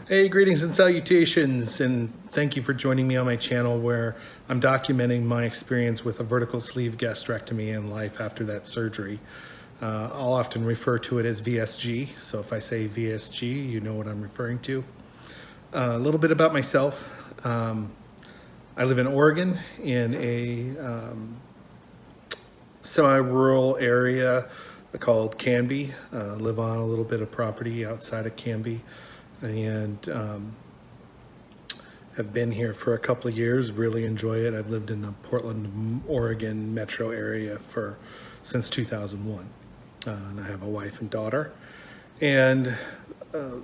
Hey, greetings and salutations, and thank you for joining me on my channel where I'm documenting my experience with a vertical sleeve gastrectomy and life after that surgery. I'll often refer to it as VSG, so if I say VSG, you know what I'm referring to. A little bit about myself. I live in Oregon in a semi-rural area called Canby. Live on a little bit of property outside of Canby, and have been here for a couple of years. Really enjoy it. I've lived in the Portland, Oregon metro area since 2001, and I have a wife and daughter. And the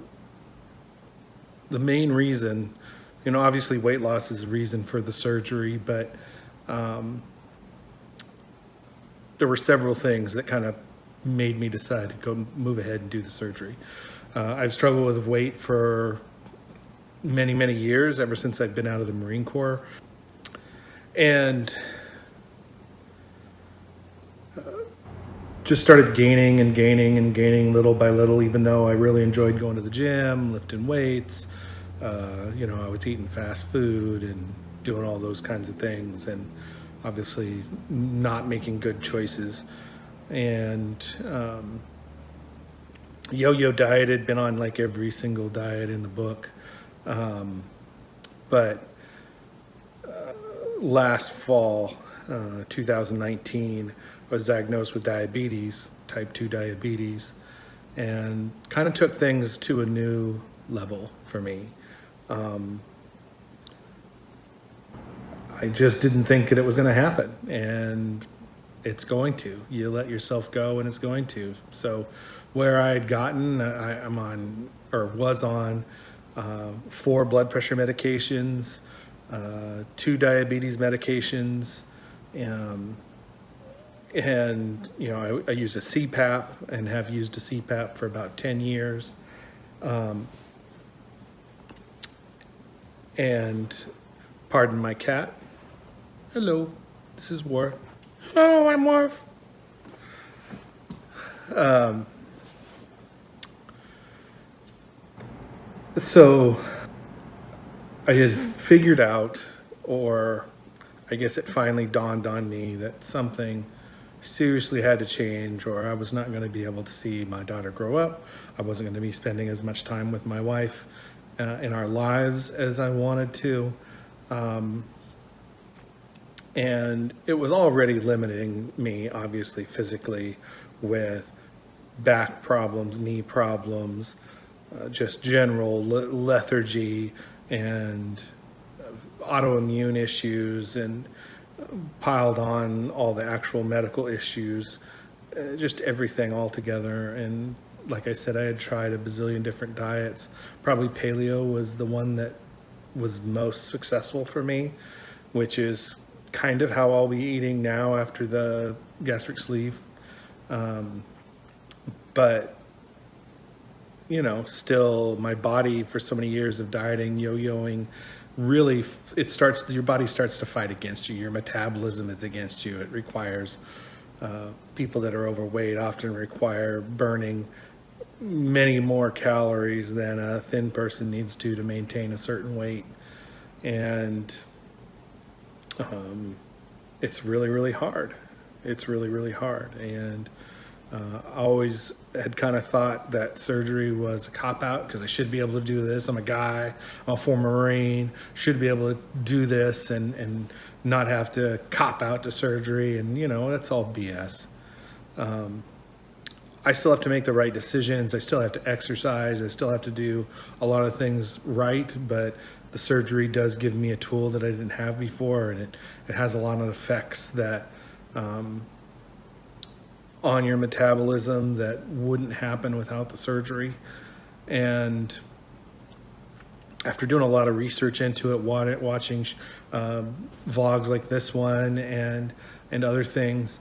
main reason, obviously weight loss is a reason for the surgery, but there were several things that kind of made me decide to go move ahead and do the surgery. I've struggled with weight for many, many years, ever since I've been out of the Marine Corps. And just started gaining and gaining and gaining little by little, even though I really enjoyed going to the gym, lifting weights. I was eating fast food and doing all those kinds of things, and obviously not making good choices. And yo-yo dieted, been on like every single diet in the book. But last fall, 2019, I was diagnosed with diabetes, type 2 diabetes, and kind of took things to a new level for me. I just didn't think that it was going to happen, and it's going to. You let yourself go and it's going to. So where I had gotten, I'm on, or was on, 4 blood pressure medications, 2 diabetes medications, and I use a CPAP and have used a CPAP for about 10 years. And pardon my cat. Hello, this is Worf. Hello, I'm Worf. So I had figured out, or I guess it finally dawned on me, that something seriously had to change, or I was not going to be able to see my daughter grow up. I wasn't going to be spending as much time with my wife in our lives as I wanted to. And it was already limiting me, obviously, physically, with back problems, knee problems, just general lethargy and autoimmune issues, and piled on all the actual medical issues, just everything all together. And like I said, I had tried a bazillion different diets. Probably paleo was the one that was most successful for me, which is kind of how I'll be eating now after the gastric sleeve. But still my body, for so many years of dieting, yo-yoing, really, your body starts to fight against you. Your metabolism is against you. It requires, people that are overweight often require burning many more calories than a thin person needs to maintain a certain weight. And it's really, really hard. It's really, really hard. And I always had kind of thought that surgery was a cop-out, because I should be able to do this. I'm a guy, I'm a former Marine, should be able to do this and not have to cop out to surgery. And that's all BS. I still have to make the right decisions. I still have to exercise. I still have to do a lot of things right, but the surgery does give me a tool that I didn't have before, and it has a lot of effects that on your metabolism that wouldn't happen without the surgery. And after doing a lot of research into it, watching vlogs like this one and other things,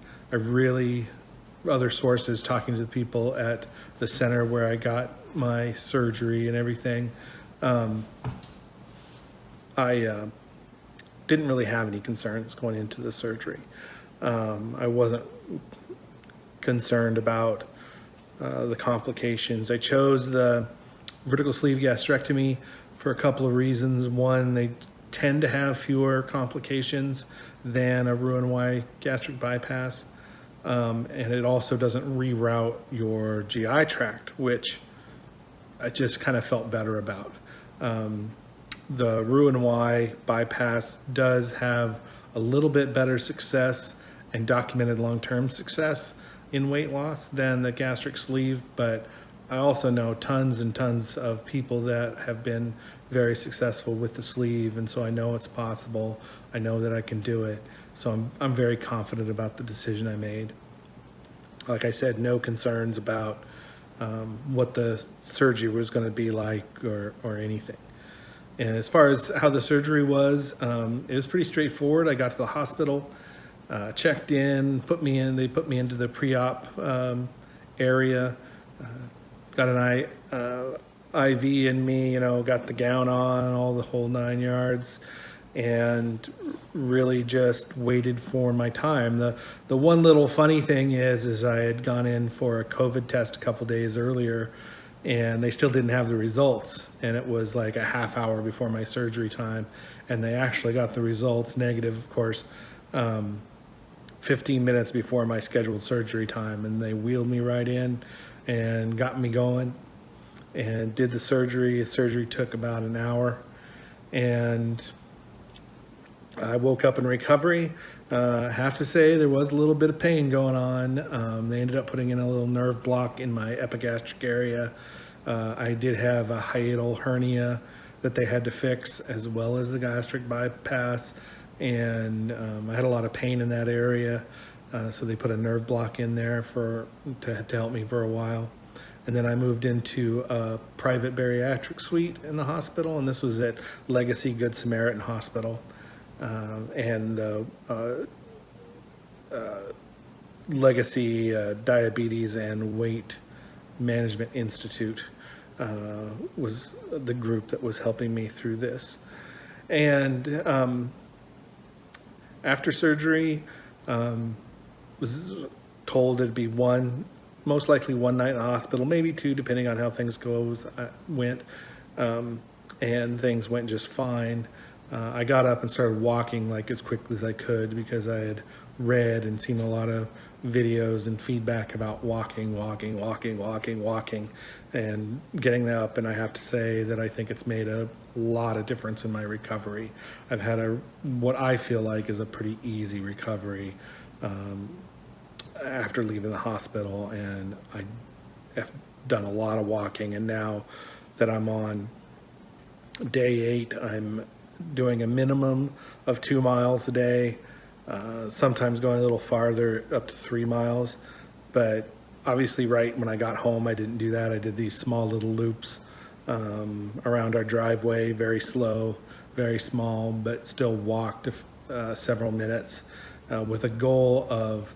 other sources, talking to the people at the center where I got my surgery and everything, I didn't really have any concerns going into the surgery. I wasn't concerned about the complications. I chose the vertical sleeve gastrectomy for a couple of reasons. One, they tend to have fewer complications than a Roux-en-Y gastric bypass. And it also doesn't reroute your GI tract, which I just kind of felt better about. The Roux-en-Y bypass does have a little bit better success and documented long-term success in weight loss than the gastric sleeve, but I also know tons and tons of people that have been very successful with the sleeve, and so I know it's possible. I know that I can do it, so I'm very confident about the decision I made. Like I said, no concerns about what the surgery was going to be like or anything. And as far as how the surgery was, it was pretty straightforward. I got to the hospital, checked in, they put me into the pre-op area, got an IV in me, got the gown on, all the whole 9 yards, and really just waited for my time. The one little funny thing is I had gone in for a COVID test a couple days earlier, and they still didn't have the results, and it was like a half hour before my surgery time, and they actually got the results negative, of course, 15 minutes before my scheduled surgery time, and they wheeled me right in and got me going and did the surgery. The surgery took about an hour, and I woke up in recovery. I have to say there was a little bit of pain going on. They ended up putting in a little nerve block in my epigastric area. I did have a hiatal hernia that they had to fix, as well as the gastric bypass, and I had a lot of pain in that area, so they put a nerve block in there to help me for a while. And then I moved into a private bariatric suite in the hospital, and this was at Legacy Good Samaritan Hospital. And the Legacy Diabetes and Weight Management Institute was the group that was helping me through this. And after surgery, was told it'd be most likely one night in the hospital, maybe two, depending on how things went. And things went just fine. I got up and started walking like as quickly as I could, because I had read and seen a lot of videos and feedback about walking, and getting up. And I have to say that I think it's made a lot of difference in my recovery. I've had what I feel like is a pretty easy recovery after leaving the hospital, and I have done a lot of walking. And now that I'm on day 8, I'm doing a minimum of 2 miles a day, sometimes going a little farther, up to 3 miles. But obviously right when I got home, I didn't do that. I did these small little loops around our driveway, very slow, very small, but still walked several minutes with a goal of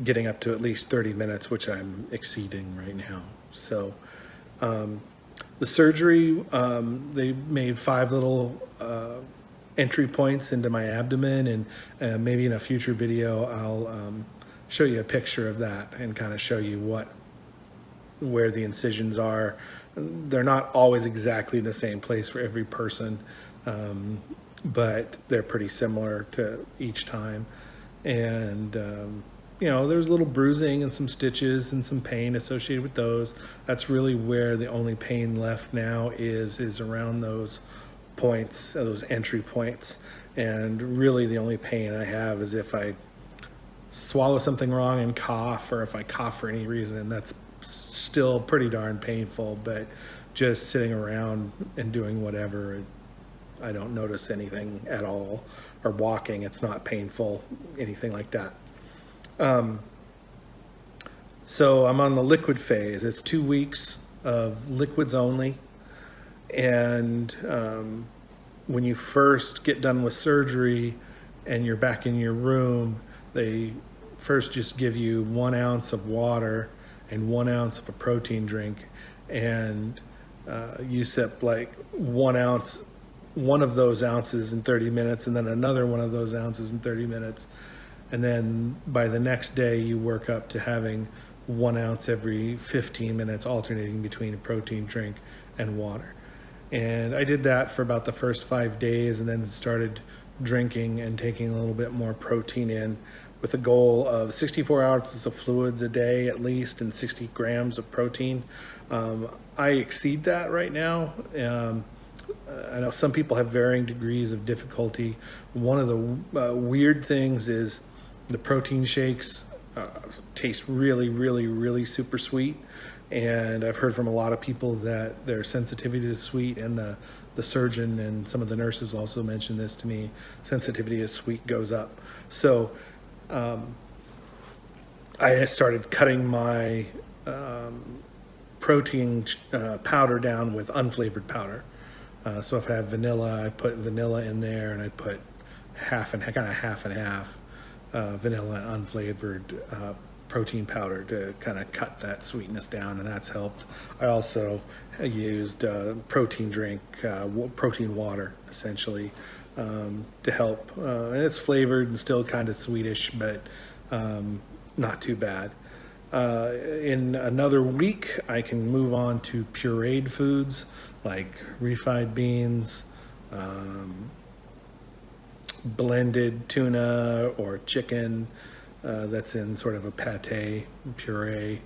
getting up to at least 30 minutes, which I'm exceeding right now. So the surgery, they made 5 little entry points into my abdomen, and maybe in a future video I'll show you a picture of that and kind of show you where the incisions are. They're not always exactly in the same place for every person, but they're pretty similar to each time. And there's a little bruising and some stitches and some pain associated with those. That's really where the only pain left now is around those points, those entry points. And really the only pain I have is if I swallow something wrong and cough, or if I cough for any reason. That's still pretty darn painful, but just sitting around and doing whatever, I don't notice anything at all. Or walking, it's not painful, anything like that. So I'm on the liquid phase. It's 2 weeks of liquids only. And when you first get done with surgery and you're back in your room, they first just give you 1 ounce of water and 1 ounce of a protein drink. And you sip like 1 ounce, one of those ounces in 30 minutes, and then another one of those ounces in 30 minutes. And then by the next day, you work up to having 1 ounce every 15 minutes, alternating between a protein drink and water. And I did that for about the first 5 days, and then started drinking and taking a little bit more protein in, with a goal of 64 ounces of fluids a day at least, and 60 grams of protein. I exceed that right now. I know some people have varying degrees of difficulty. One of the weird things is the protein shakes taste really super sweet. And I've heard from a lot of people that their sensitivity to sweet, and the surgeon and some of the nurses also mentioned this to me, sensitivity to sweet goes up. So I started cutting my protein powder down with unflavored powder. So if I have vanilla, I put vanilla in there, and I put half and half vanilla unflavored protein powder to kind of cut that sweetness down, and that's helped. I also used protein drink, protein water essentially, to help. And it's flavored and still kind of sweetish, but not too bad. In another week, I can move on to pureed foods like refried beans, blended tuna or chicken that's in sort of a pate puree,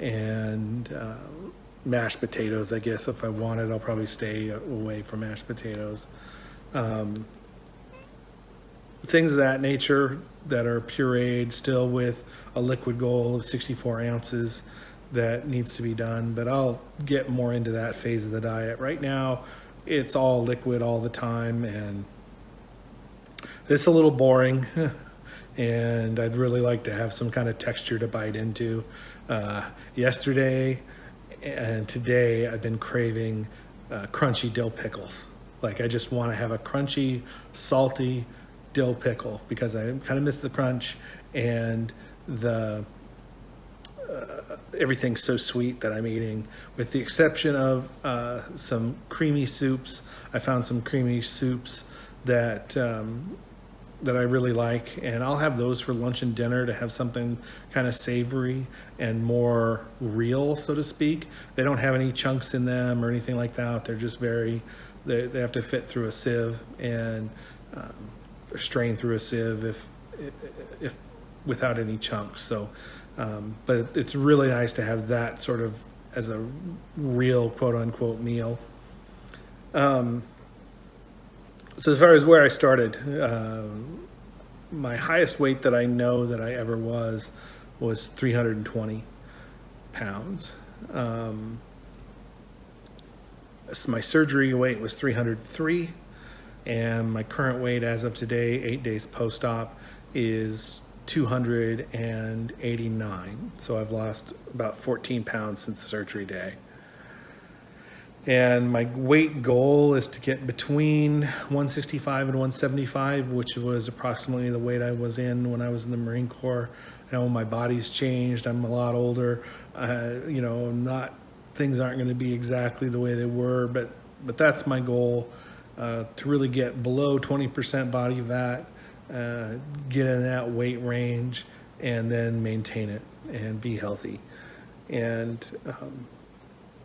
and mashed potatoes. I guess if I wanted, I'll probably stay away from mashed potatoes. Things of that nature that are pureed, still with a liquid goal of 64 ounces that needs to be done, but I'll get more into that phase of the diet. Right now, it's all liquid all the time, and it's a little boring, and I'd really like to have some kind of texture to bite into. Yesterday and today, I've been craving crunchy dill pickles. Like, I just want to have a crunchy, salty dill pickle, because I kind of miss the crunch, and the everything's so sweet that I'm eating, with the exception of some creamy soups. I found some creamy soups that that I really like, and I'll have those for lunch and dinner to have something kind of savory and more real, so to speak. They don't have any chunks in them or anything like that. They're just they have to fit through a sieve, and or strain through a sieve if without any chunks. So but it's really nice to have that sort of as a real quote unquote meal. So as far as where I started, my highest weight that I know that I ever was 320 pounds. So my surgery weight was 303, and my current weight as of today, 8 days post-op, is 289. So I've lost about 14 pounds since surgery day. And my weight goal is to get between 165 and 175, which was approximately the weight I was in when I was in the Marine Corps. I know my body's changed. I'm a lot older. Things aren't going to be exactly the way they were, but that's my goal, to really get below 20% body fat, get in that weight range, and then maintain it and be healthy. And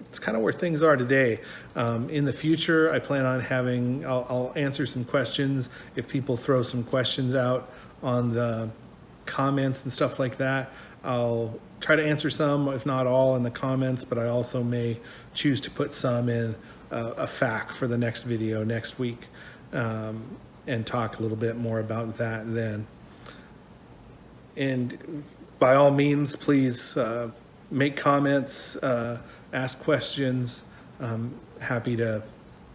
it's kind of where things are today. In the future, I plan on I'll answer some questions. If people throw some questions out on the comments and stuff like that, I'll try to answer some, if not all, in the comments, but I also may choose to put some in a FAQ for the next video next week, and talk a little bit more about that then. And by all means, please make comments, ask questions. I'm happy to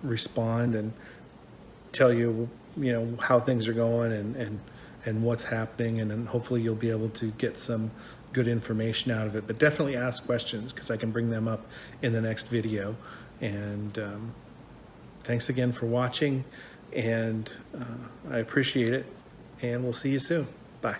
respond and tell you, how things are going and what's happening, and then hopefully you'll be able to get some good information out of it. But definitely ask questions, because I can bring them up in the next video. And thanks again for watching, and I appreciate it, and we'll see you soon. Bye.